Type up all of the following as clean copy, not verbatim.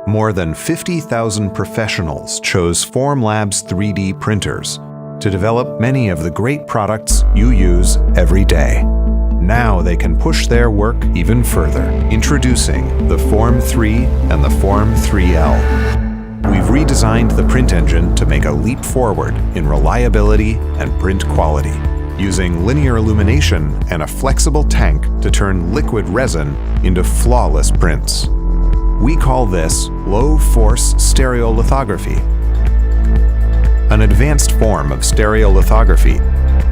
More than 50,000 professionals chose Formlabs 3D printers to develop many of the great products you use every day. Now they can push their work even further. Introducing the Form 3 and the Form 3L. We've redesigned the print engine to make a leap forward in reliability and print quality, using linear illumination and a flexible tank to turn liquid resin into flawless prints. We call this low-force stereolithography, an advanced form of stereolithography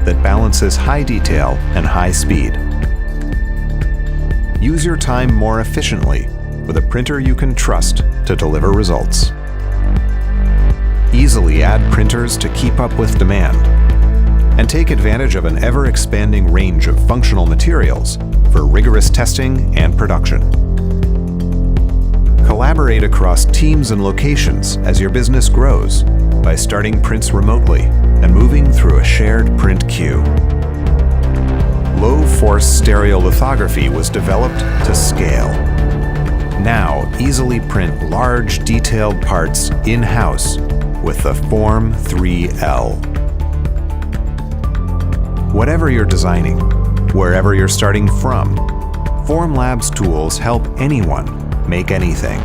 that balances high detail and high speed. Use your time more efficiently with a printer you can trust to deliver results. Easily add printers to keep up with demand, and take advantage of an ever-expanding range of functional materials for rigorous testing and production. Collaborate across teams and locations as your business grows by starting prints remotely and moving through a shared print queue. Low-force stereolithography was developed to scale. Now, easily print large, detailed parts in-house with the Form 3L. Whatever you're designing, wherever you're starting from, Formlabs tools help anyone make anything.